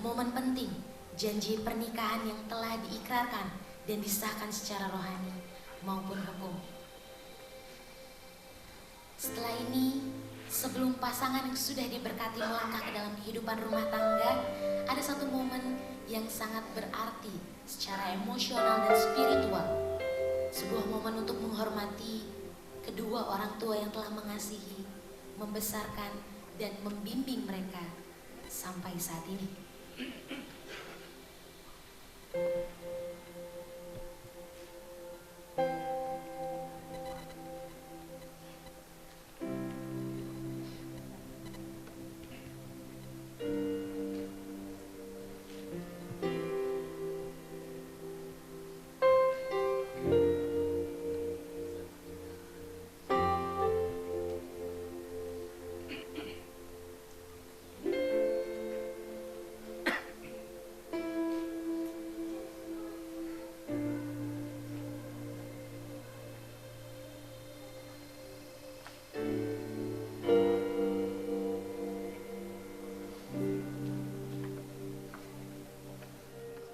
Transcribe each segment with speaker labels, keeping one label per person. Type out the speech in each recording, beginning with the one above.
Speaker 1: momen penting, janji pernikahan yang telah diikrarkan dan disahkan secara rohani maupun hukum. Setelah ini, sebelum pasangan yang sudah diberkati melangkah ke dalam kehidupan rumah tangga, ada satu momen yang sangat berarti secara emosional dan spiritual. Sebuah momen untuk menghormati kedua orang tua yang telah mengasihi, membesarkan, dan membimbing mereka sampai saat ini.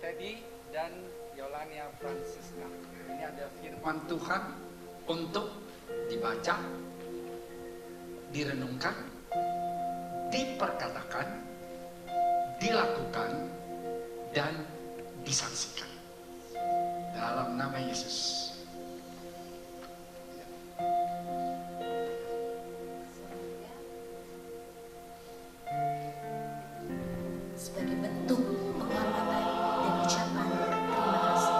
Speaker 2: Teddy dan Yolania Francisca. Ini ada firman Tuhan untuk dibaca, direnungkan, diperkatakan, dilakukan, dan disaksikan. Dalam nama Yesus.
Speaker 1: Sebagai bentuk penghormatan dan ucapan terima kasih.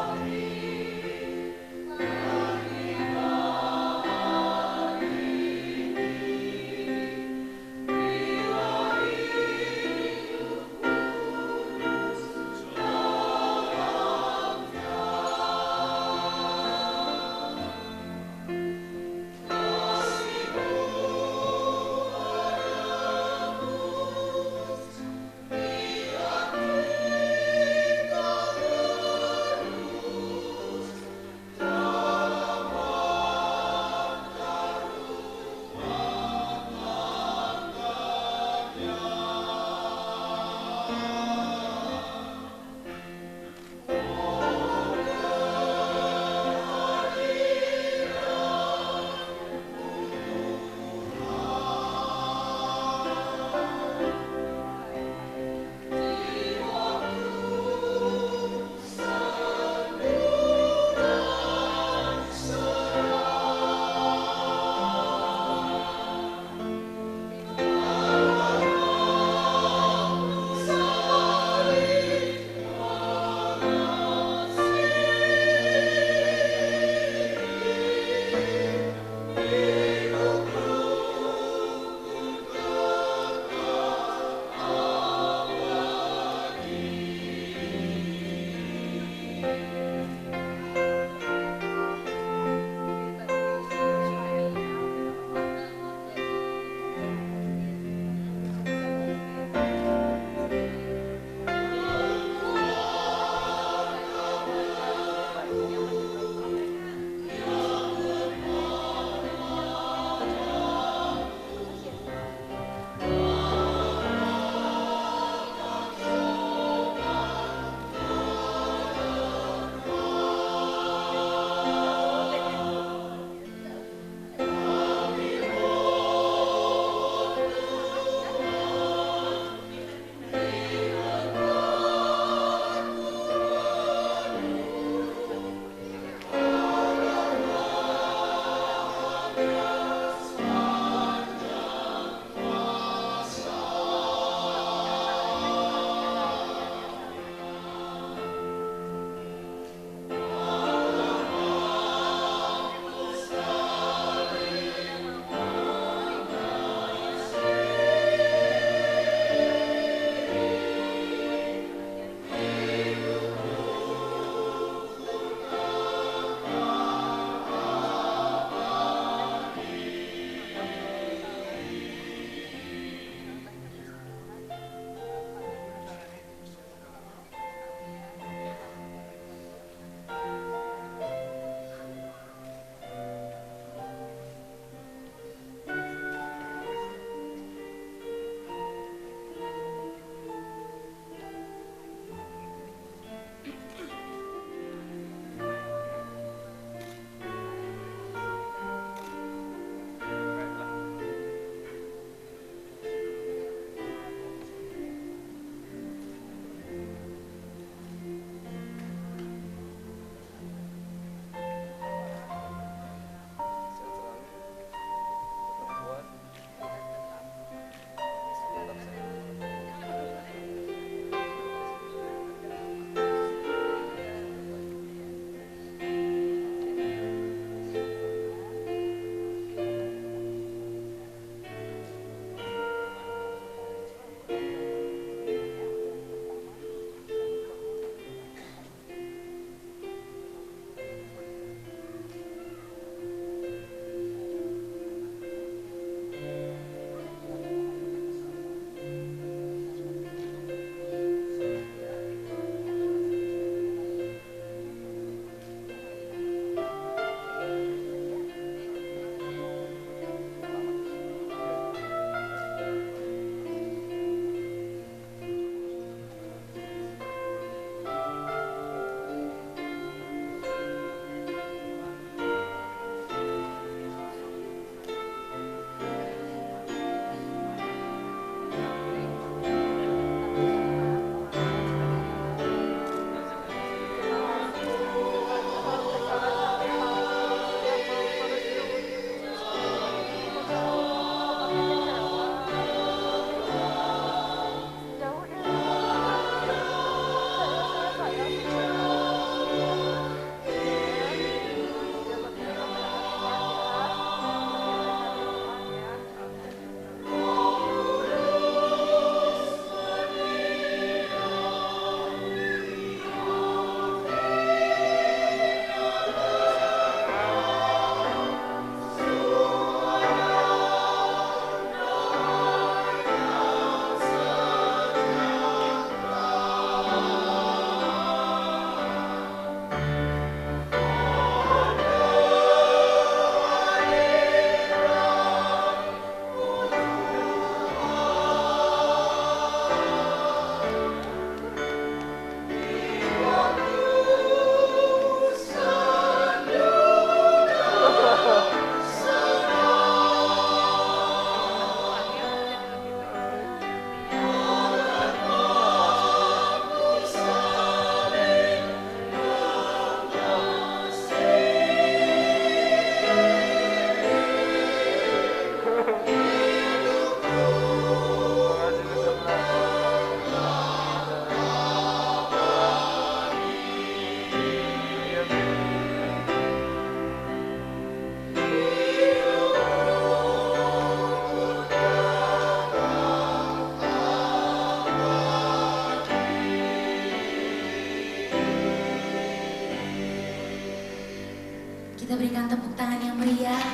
Speaker 1: Kita berikan tepuk tangan yang meriah.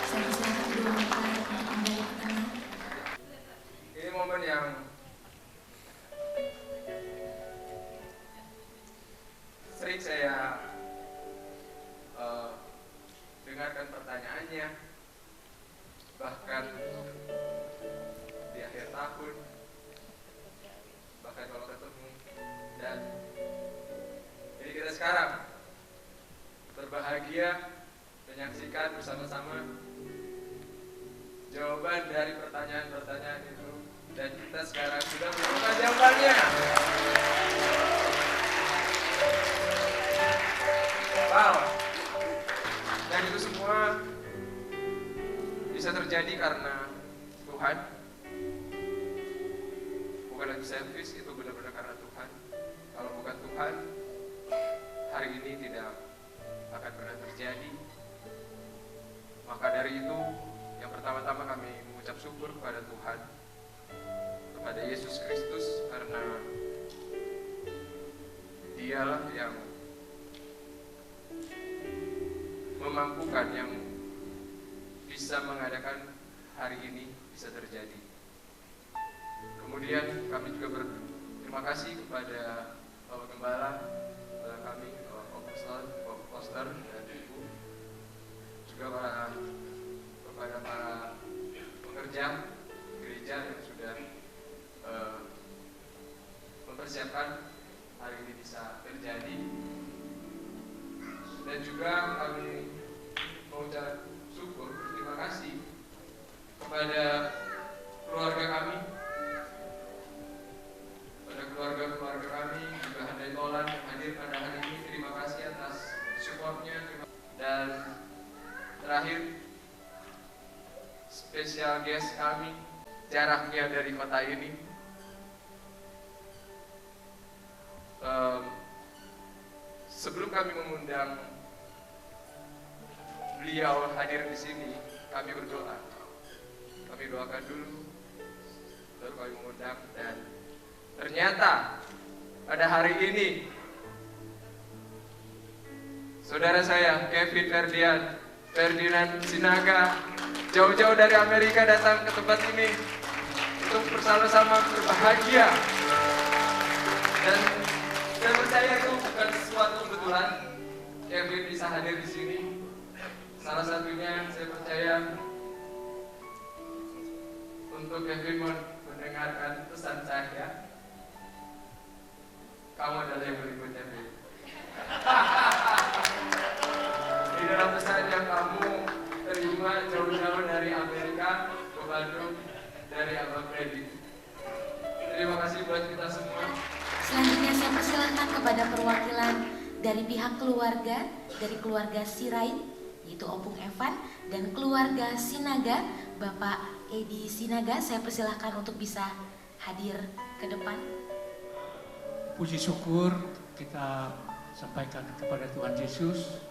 Speaker 1: Saya persilakan kedua mempelai untuk kembali ke tengah.
Speaker 3: Ini momen yang sering saya dengarkan pertanyaannya, bahkan di akhir tahun, bahkan kalau ketemu. Dan jadi kita sekarang berbahagia menyaksikan bersama-sama jawaban dari pertanyaan-pertanyaan itu, dan kita sekarang sudah menemukan jawabannya. Wow. Dan itu semua bisa terjadi karena Tuhan. Bukan lagi servis, itu benar-benar karena Tuhan. Kalau bukan Tuhan, hari ini tidak akan pernah terjadi. Maka dari itu, yang pertama-tama kami mengucap syukur kepada Tuhan, kepada Yesus Kristus, karena Dialah yang memampukan, yang bisa mengadakan hari ini bisa terjadi. Kemudian kami juga berterima kasih kepada Bapak Gembala, kepada kami, Bapak Foster dan Ibu, juga kepada para pekerja gereja yang sudah mempersiapkan hari ini bisa terjadi. Dan juga kami mengucap syukur, terima kasih kepada keluarga kami, pada keluarga kami, juga Handai Tolan yang hadir pada hari ini. Terima kasih atas supportnya. Dan terakhir, spesial guest kami, jaraknya dari kota ini, sebelum kami mengundang beliau hadir di sini, kami berdoa. Kami doakan dulu, baru kami mengundang. Dan ternyata pada hari ini, saudara saya Kevin Ferdinand Sinaga jauh-jauh dari Amerika datang ke tempat ini untuk bersama-sama berbahagia. Dan saya percaya itu bukan sesuatu kebetulan Kevin bisa hadir di sini. Salah satunya saya percaya untuk Kevin mendengarkan pesan saya. Kamu adalah yang berikutnya, Kevin. Di dalam pesan yang kamu terima jauh-jauh dari Amerika ke Bandung dari Abang Freddy. Terima kasih buat kita semua.
Speaker 1: Selanjutnya saya persilahkan kepada perwakilan dari pihak keluarga, dari keluarga Sirait, yaitu Opung Evan, dan keluarga Sinaga, Bapak Edi Sinaga. Saya persilahkan untuk bisa hadir ke depan.
Speaker 4: Puji syukur kita sampaikan kepada Tuhan Yesus,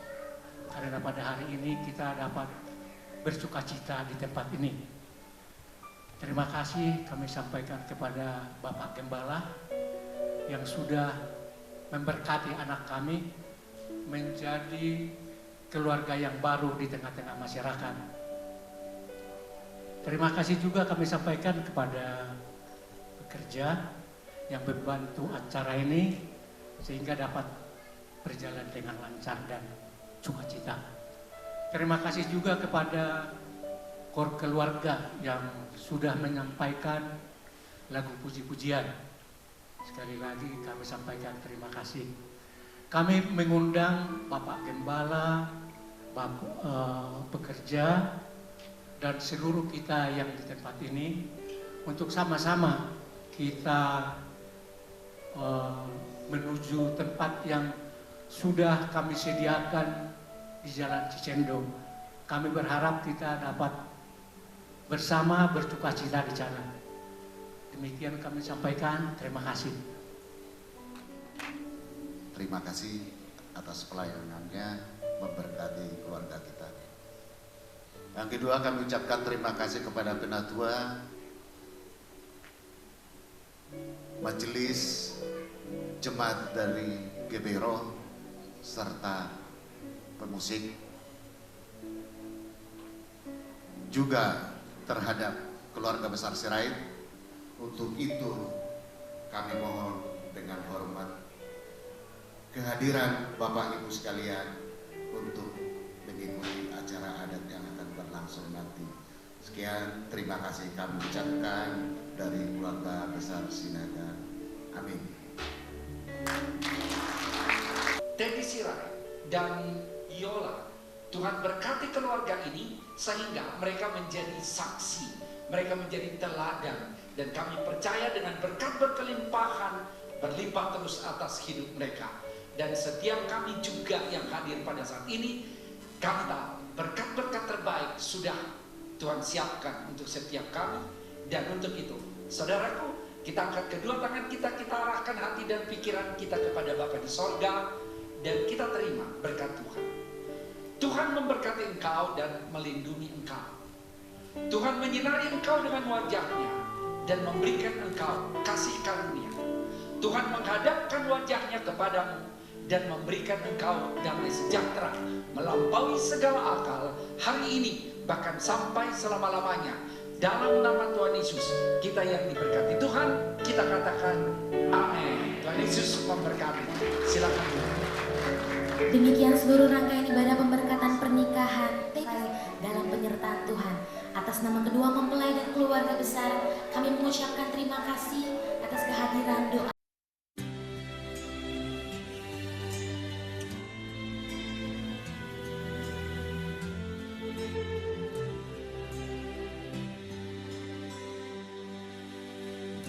Speaker 4: karena pada hari ini kita dapat bersukacita di tempat ini. Terima kasih kami sampaikan kepada Bapak Gembala yang sudah memberkati anak kami menjadi keluarga yang baru di tengah-tengah masyarakat. Terima kasih juga kami sampaikan kepada pekerja yang membantu acara ini sehingga dapat berjalan dengan lancar dan sukacita. Terima kasih juga kepada kor keluarga yang sudah menyampaikan lagu puji-pujian. Sekali lagi kami sampaikan terima kasih. Kami mengundang Bapak Gembala, pekerja, dan seluruh kita yang di tempat ini untuk sama-sama kita menuju tempat yang sudah kami sediakan di Jalan Cicendo. Kami berharap kita dapat bersama bersukacita di sana. Demikian kami sampaikan, terima kasih.
Speaker 5: Terima kasih atas pelayanannya, memberkati keluarga kita. Yang kedua, kami ucapkan terima kasih kepada Penatua, Majelis Jemaat dari GBRO, serta pemusik, juga terhadap keluarga besar Sirait. Untuk itu kami mohon dengan hormat kehadiran Bapak Ibu sekalian untuk mengikuti acara adat yang akan berlangsung nanti. Sekian, terima kasih kami ucapkan dari keluarga besar Sinaga. Amin.
Speaker 2: Teddy Sirait dan Yola, Tuhan berkati keluarga ini sehingga mereka menjadi saksi, mereka menjadi teladan, dan kami percaya dengan berkat berkelimpahan berlimpah terus atas hidup mereka. Dan setiap kami juga yang hadir pada saat ini, kami tahu berkat-berkat terbaik sudah Tuhan siapkan untuk setiap kami. Dan untuk itu, saudaraku, kita angkat kedua tangan kita arahkan hati dan pikiran kita kepada Bapa di sorga, dan kita terima berkat Tuhan. Tuhan memberkati engkau dan melindungi engkau. Tuhan menyinari engkau dengan wajahnya dan memberikan engkau kasih karunia. Tuhan menghadapkan wajahnya kepadamu dan memberikan engkau damai sejahtera melampaui segala akal hari ini bahkan sampai selama-lamanya. Dalam nama Tuhan Yesus, kita yang diberkati Tuhan, kita katakan amin. Tuhan Yesus memberkati. Silakan.
Speaker 1: Demikian seluruh rangkaian ibadah pemberkatan pernikahan Teddy dalam penyertaan Tuhan. Atas nama kedua mempelai dan keluarga besar, kami mengucapkan terima kasih atas kehadiran doa.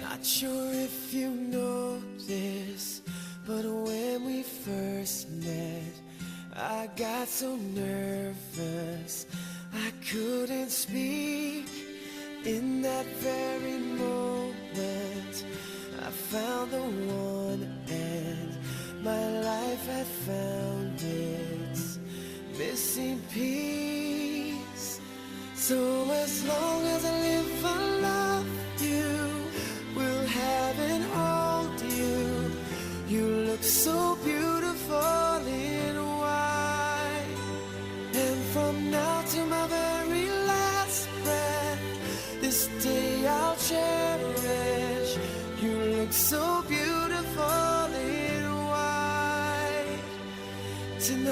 Speaker 6: Not sure if you know this, but when we first met, I got so nervous I couldn't speak. In that very moment, I found the one, and my life had found its missing piece. So as long as I live, I love you, will have and hold you. You look so beautiful in white, and from now to my very last breath, this day I'll cherish. You look so beautiful in white tonight.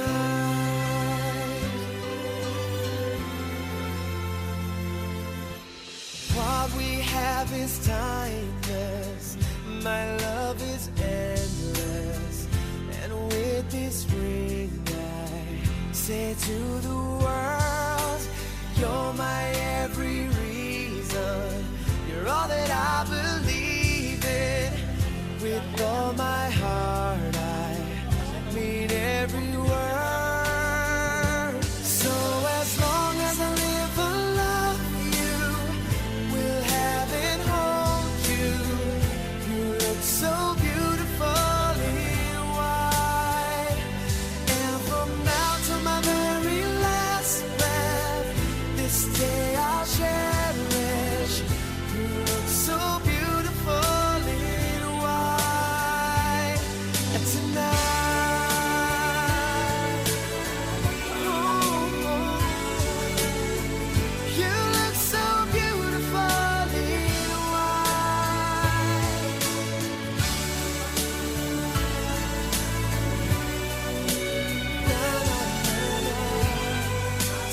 Speaker 6: What we have is timeless, my love is endless, and with this ring I say to the world, you're my every reason, you're all that I believe in. With all my heart I mean every word. So as long as I live, I love you, will have and hold you. You look so beautiful in white, and from now to my very last breath, this day I'll cherish. You look so beautiful in white tonight. Oh, you look so beautiful in white. Na, na, na, na.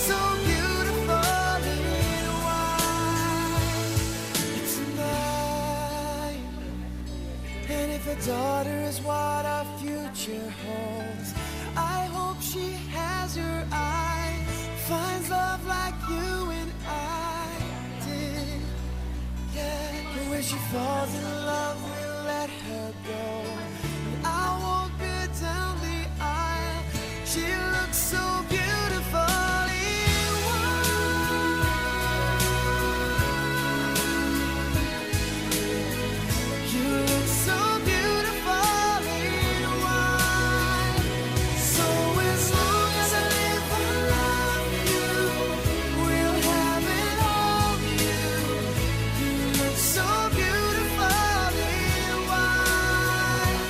Speaker 6: So beautiful in white tonight. And if a daughter is what our future holds, I hope she has your eyes, finds love like you and I did. Yeah, and when she falls in love, we'll let her go. I won't go down the aisle. She looks so beautiful in white. You look so beautiful in white. So as long as I live, I love you, will have and hold you. You look so beautiful in white.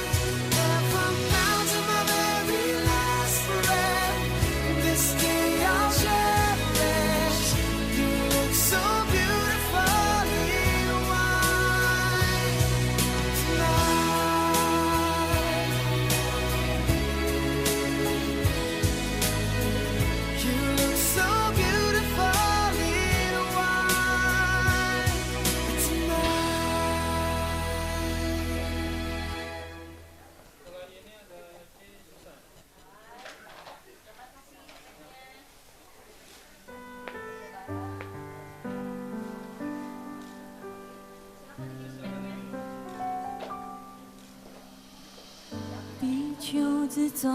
Speaker 7: 自转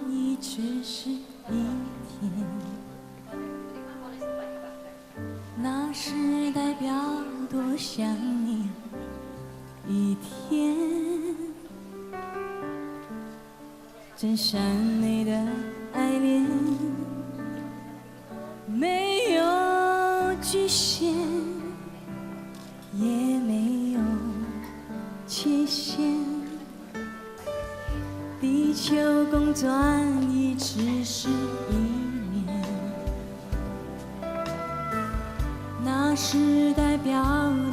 Speaker 7: 移只是一天，那是代表多想念一天。真善美的爱恋，没有局限，也没有缺陷。地球公转移只是一年，那是代表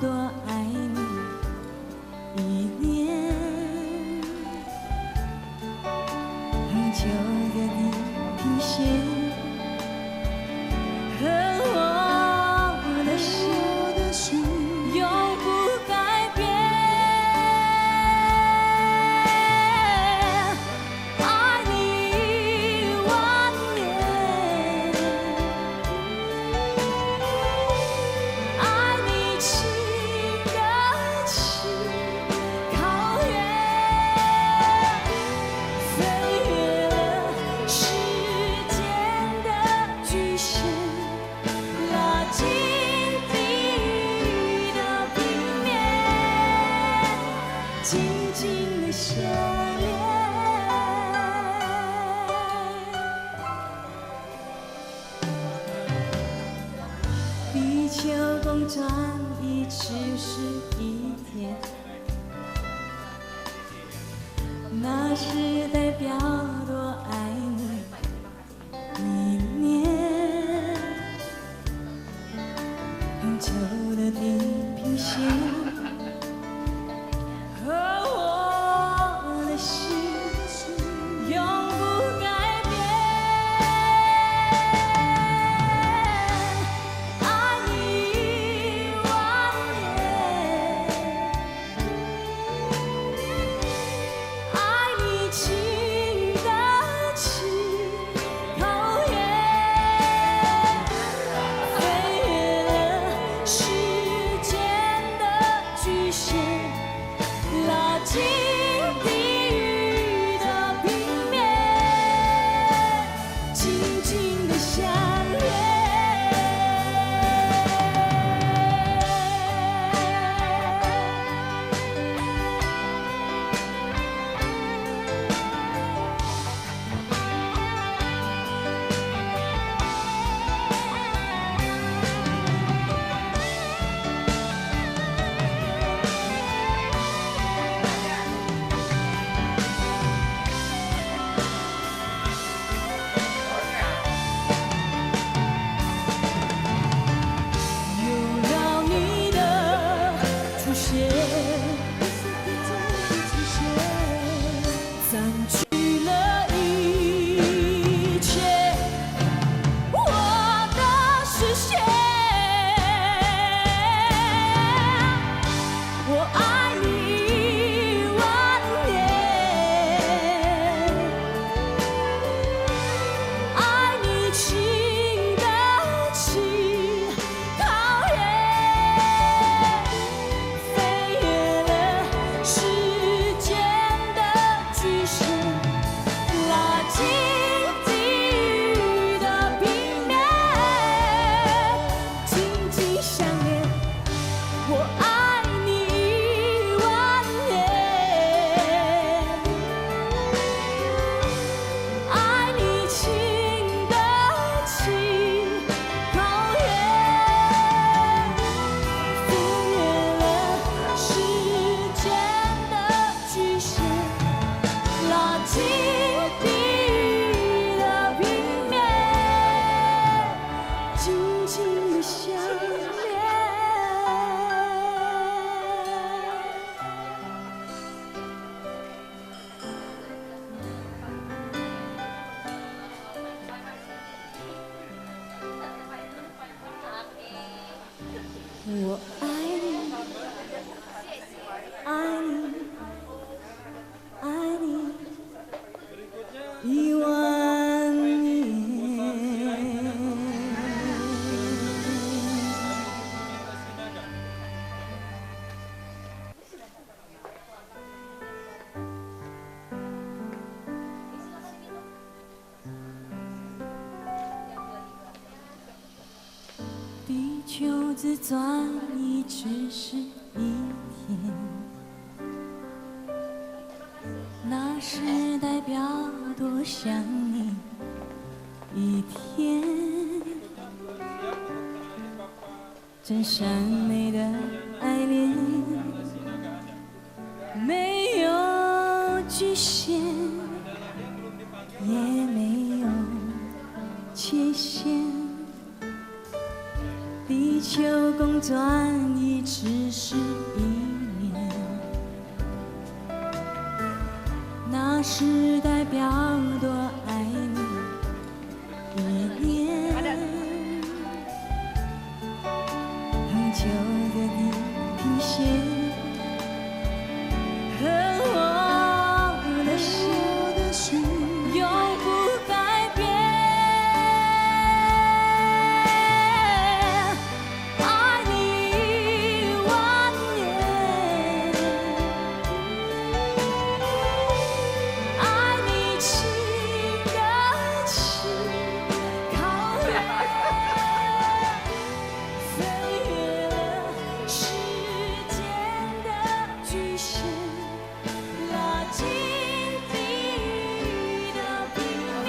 Speaker 7: 多爱你一年。很久的地平线和我的心永不改变。爱你万年，爱你情的情，靠远，飞越了时间的局限，拉近地狱的平面，紧紧的相连。地球公转移只是一天，那是代表多爱你一年。很久的地平线和我的心永不改变。爱你万年，爱你情的情，靠远，飞越了时间的局限，拉近地狱的平面，紧紧的相连。有了你的出现，占据了一切我的视线。我爱你万年，爱你情的情，靠远，飞越了时间的局限，拉近地狱的平面，紧紧相连。我爱你万年，爱你情的情，靠远，飞越了时间的局限，拉近地狱的平面，紧紧的相连。我爱你，爱你，爱你10000年。自转移只是一天，那是代表多想你一天。真善美的爱恋，没有局限，也没有缺陷。地球公转一只是一年，那是代表多爱你一年。很久的地平线和我的心永不改变。爱你万年，爱你情跟情靠远，飞越了时间的局限，拉近你的平面，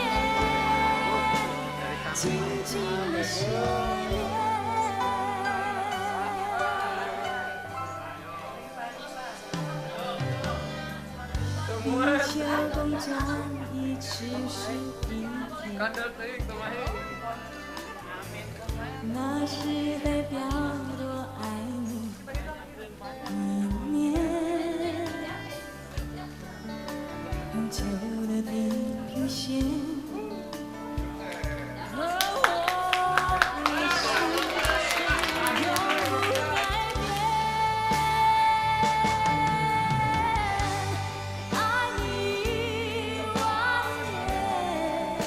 Speaker 7: 紧紧的相连。地球公转一只是一天，
Speaker 3: Kandal tayo, tumahi.
Speaker 7: 那是代表多爱你一年。很久的地平线